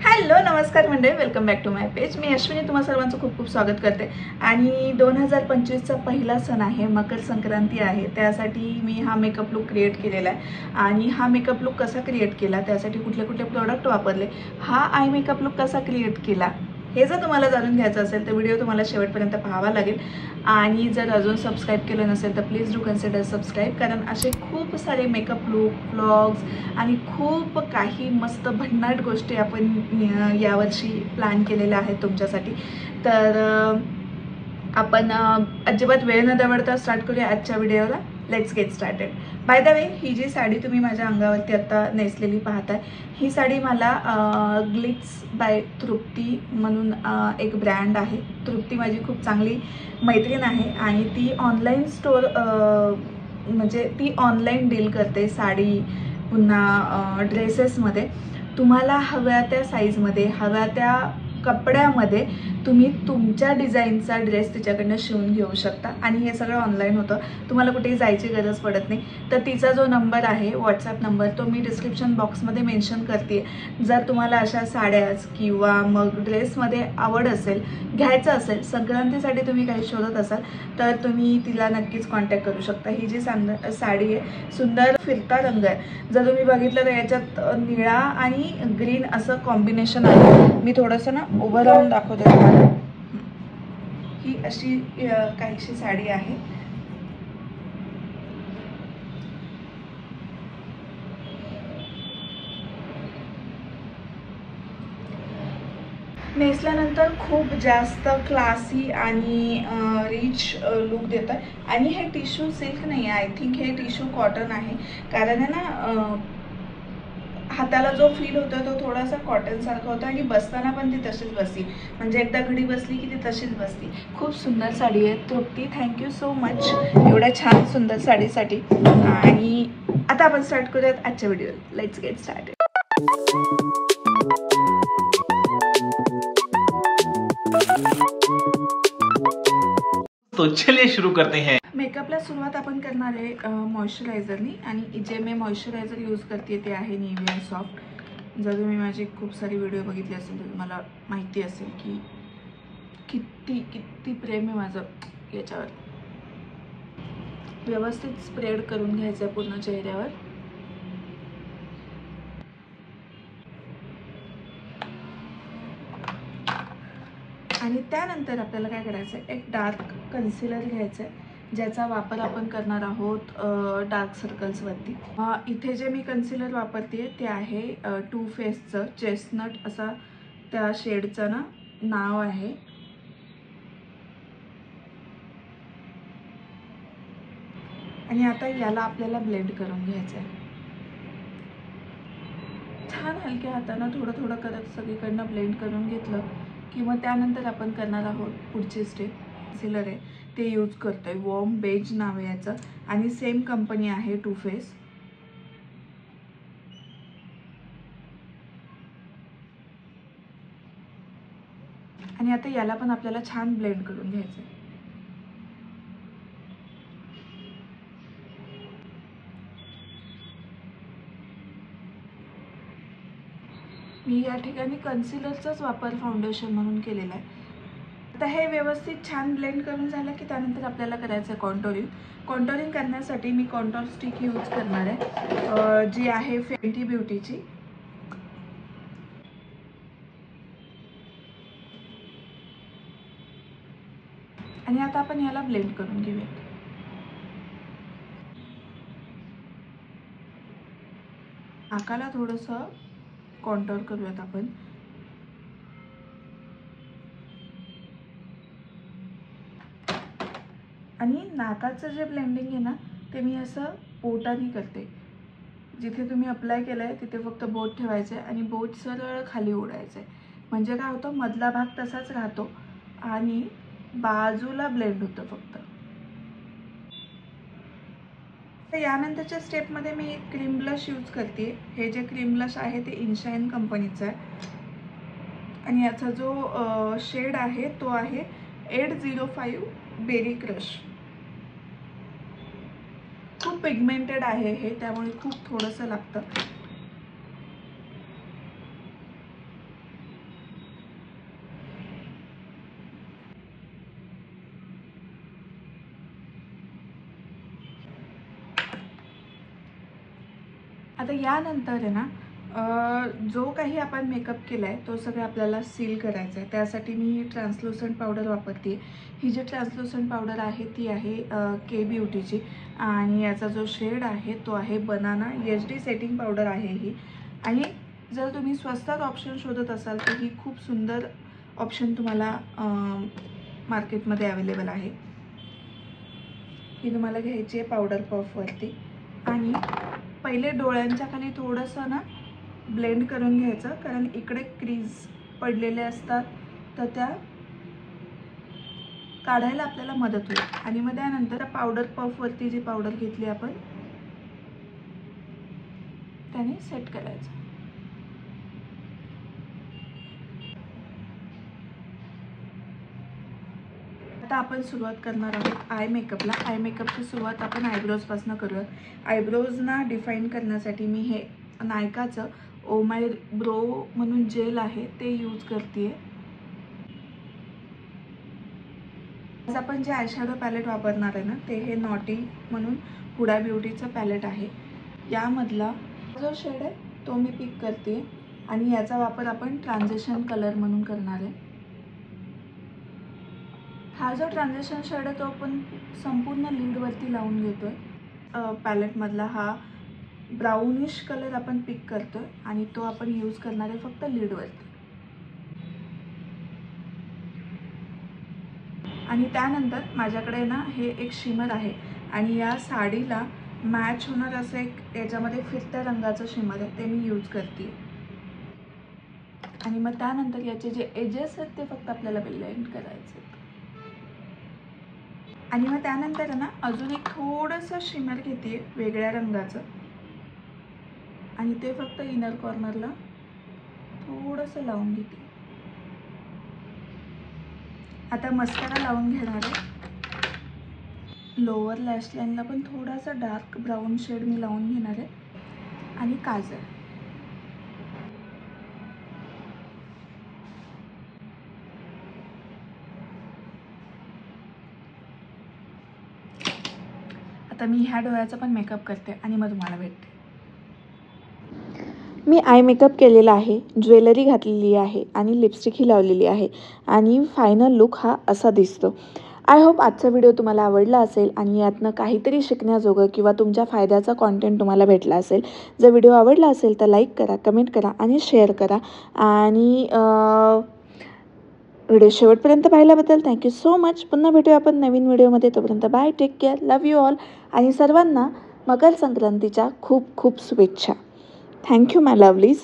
Hello नमस्कार मंडळी, welcome back to my page. मी अश्विनी तुम्हा सर्वांचं खूप खूप स्वागत करते. आणि 2025चा पहिला सण आहे, मकर संक्रांती आहे. त्यासाठी मी हा मेकअप लुक क्रिएट केलेला आहे. आणि हा मेकअप लुक कसा क्रिएट केला, त्यासाठी कुठले कुठले प्रोडक्ट वापरले, हा आय मेकअप लुक कसा क्रिएट केला, हे जर तुम्हाला जाणून घ्यायचं असेल तर व्हिडिओ तुम्हाला शेवटपर्यंत पाहावा लागेल. आणि जर अजून सबस्क्राईब केलं नसेल तर प्लीज डू कन्सिडर सबस्क्राईब, कारण असे खूप सारे मेकअप लुक, व्लॉग्स आणि खूप काही मस्त भन्नाट गोष्टी आपण यावर्षी प्लॅन केलेल्या आहेत तुमच्यासाठी. तर आपण अजिबात वेळ न दवडता स्टार्ट करूया आजच्या व्हिडिओला. Let's get started. By the way, ही जी साडी तुम्ही माझ्या अंगावरती आत्ता नेसलेली पाहताय, ही साडी मला ग्लिट्स बाय तृप्ती म्हणून एक ब्रँड आहे. तृप्ती माझी खूप चांगली मैत्रीण आहे आणि ती ऑनलाईन स्टोअर म्हणजे ती ऑनलाईन डील करते साडी पुन्हा ड्रेसेसमध्ये. तुम्हाला हव्या त्या साईजमध्ये, हव्या त्या कपड्यामध्ये तुम्ही तुमच्या डिझाईनचा ड्रेस तिच्याकडनं शिवून घेऊ शकता. आणि हे सगळं ऑनलाईन होतं, तुम्हाला कुठेही जायची गरज पडत नाही. तर तिचा जो नंबर आहे, व्हॉट्सॲप नंबर, तो मी डिस्क्रिप्शन बॉक्समध्ये मेन्शन करते. जर तुम्हाला अशा साड्याच किंवा मग ड्रेसमध्ये आवड असेल, घ्यायचं असेल, संक्रांतीसाठी तुम्ही काही शोधत असाल तर तुम्ही तिला नक्कीच कॉन्टॅक्ट करू शकता. ही जी साडी आहे, सुंदर फिरता रंग आहे. जर तुम्ही बघितलं तर याच्यात निळा आणि ग्रीन असं कॉम्बिनेशन आहे. मी थोडंसं ना उभं राहून दाखवते तुम्हाला. ही अशी काहीशी साडी आहे. नेसल्यानंतर खूप जास्त क्लासी आणि रिच लुक देतं. आणि हे टिश्यू सिल्क नाही आहे, आय थिंक हे टिश्यू कॉटन आहे. कारण आहे ना, हाताला जो फील होता तो थोडासा कॉटनसारखा होता आणि बसताना पण ती तशीच बसली, म्हणजे एकदा घडी बसली की ती तशीच बसली. खूप सुंदर साडी आहे. तृप्ती, थँक्यू सो मच एवढ्या छान सुंदर साडीसाठी. आणि आता आपण स्टार्ट करूयात आजच्या व्हिडिओ. Let's get started. तो चलिए शुरू करते हैं. मेकअपला सुरुवात आपण करणार आहे मॉइश्चरायझरनी. आणि जे मी मॉइश्चरायझर यूज करते ते आहे निव्हिया सॉफ्ट. जर तुम्ही माझी खूप सारी व्हिडिओ बघितली असेल तर तुम्हाला माहिती असेल की किती किती प्रेम आहे माझं याच्यावर. व्यवस्थित स्प्रेड करून घ्यायचं आहे पूर्ण चेहऱ्यावर. आणि त्यानंतर आपल्याला काय करायचं आहे, एक डार्क कन्सिलर घ्यायचं आहे, ज्याचा वापर आपण करणार आहोत डार्क सर्कल्सवरती. इथे जे मी कन्सिलर वापरते ते आहे टू फेसचं चेस्टनट असा त्या शेडचं ना नाव आहे. आणि आता याला आपल्याला ब्लेंड करून घ्यायचं आहे. छान हलक्या हातानं थोडं थोडं करत सगळीकडनं ब्लेंड करून घेतलं की मग त्यानंतर आपण करणार आहोत पुढची स्टेप. कन्सिलर आहे ते यूज करतोय, वॉर्म बेज नाव आहे याचं आणि सेम कंपनी आहे टू फेस. आणि आता याला पण आपल्याला छान ब्लेंड करून घ्यायचं आहे. मी या ठिकाणी कन्सिलरचाच वापर फाउंडेशन म्हणून केलेला आहे. आता हे व्यवस्थित छान ब्लेंड करून झालं की त्यानंतर आपल्याला करायचं आहे कॉन्टोरिंग. कॉन्टोरिंग करण्यासाठी मी कॉन्टोर स्टिक यूज करणार आहे, जी आहे फेंटी ब्युटीची. आणि आता आपण याला ब्लेंड करून घेऊया. नाकाला थोडंसं कॉन्टोर करूयात आपण. आणि नाकाचं जे ब्लेंडिंग आहे ना ते मी असं बोटाने करते. जिथे तुम्ही अप्लाय केलं आहे तिथे फक्त बोट ठेवायचं आहे आणि बोट सरळ खाली ओढायचं आहे. म्हणजे काय होतं, मधला भाग तसाच राहतो आणि बाजूला ब्लेंड होतं फक्त. तर यानंतरच्या स्टेपमध्ये मी एक क्रीम ब्लश यूज करते. हे जे क्रीम ब्लश आहे ते इनशाईन कंपनीचं आहे आणि याचा जो शेड आहे तो आहे 805 बेरी क्रश. खूप पिगमेंटेड आहे हे, त्यामुळे खूप थोडंसं लागतं. आता यानंतर आहे ना जो काही आपण मेकअप केला आहे तो सगळं आपल्याला सील करायचा आहे. त्यासाठी मी ट्रान्सलुसंट पावडर वापरते. ही जी ट्रान्सलुसंट पावडर आहे ती आहे के ब्युटीची आणि याचा जो शेड आहे तो आहे बनाना HD सेटिंग पावडर आहे ही. आणि जर तुम्ही स्वस्तात ऑप्शन शोधत असाल तर ही खूप सुंदर ऑप्शन तुम्हाला मार्केटमध्ये अवेलेबल आहे. ही तुम्हाला घ्यायची आहे पावडर पफवरती आणि पहिले डोळ्यांच्या खाली थोडंसं ना ब्लेंड करून घ्यायचं, कारण इकडे क्रीज पडलेले असतात तर त्या काढायला आपल्याला मदत होईल. आणि मग त्यानंतर पावडर पफवरती जी पावडर घेतली आपण त्याने सेट करायचं. आता आपण सुरुवात करणार आहोत आय मेकअपला. आय मेकअपची सुरुवात आपण आयब्रोजपासून करूया. आयब्रोजना डिफाईन करण्यासाठी मी हे नायकाचं ओ माय ब्रो म्हणून जेल आहे ते यूज करते. आज आपण जे आयशॅडो पॅलेट वापरणार आहे ना ते हे नॉटी म्हणून हुडा ब्युटीचं पॅलेट आहे. यामधला जो शेड आहे तो मी पिक करते आणि याचा वापर आपण ट्रान्झिशन कलर म्हणून करणार आहे. हा जो ट्रान्झिशन शेड आहे तो आपण संपूर्ण लीडवरती लावून घेतोय. पॅलेटमधला हा ब्राउनिश कलर आपण पिक करतोय आणि तो आपण यूज करणार आहे फक्त लीडवरती. आणि त्यानंतर माझ्याकडे ना हे एक शिमर आहे आणि या साडीला मॅच होणार असं एक याच्यामध्ये फिरत्या रंगाचं शिमर आहे ते मी यूज करते. आणि मग त्यानंतर याचे जे एजेस आहेत ते फक्त आपल्याला ब्लेंड करायचे. आणि मग त्यानंतर ना अजून एक थोडंसं शिमर घेते वेगळ्या रंगाचं आणि ते फक्त इनर कॉर्नरला थोडंसं लावून घेते. आता मस्कारा लावून घेणार आहे. लोअर लॅश लाईनला पण थोडासा डार्क ब्राऊन शेड मी लावून घेणार आहे आणि काजळ. आता मी ह्या डोळ्याचा पण मेकअप करते आणि मग तुम्हाला भेटते. मी आय मेकअप केलेला आहे, ज्वेलरी घातलेली आहे आणि लिपस्टिकही लावलेली आहे आणि फायनल लुक हा असा दिसतो. आय होप आजचा व्हिडिओ तुम्हाला आवडला असेल आणि यातनं काहीतरी शिकण्याजोगं किंवा तुमच्या फायद्याचा कॉन्टेंट तुम्हाला भेटला असेल. जर व्हिडिओ आवडला असेल तर लाईक करा, कमेंट करा आणि शेअर करा. आणि व्हिडिओ शेवटपर्यंत पाहिल्याबद्दल थँक्यू सो मच. पुन्हा भेटूया आपण नवीन व्हिडिओमध्ये. तोपर्यंत bye, take care, love you all. आणि सर्वांना मकर संक्रांतीच्या खूप खूप शुभेच्छा. Thank you my lovelies.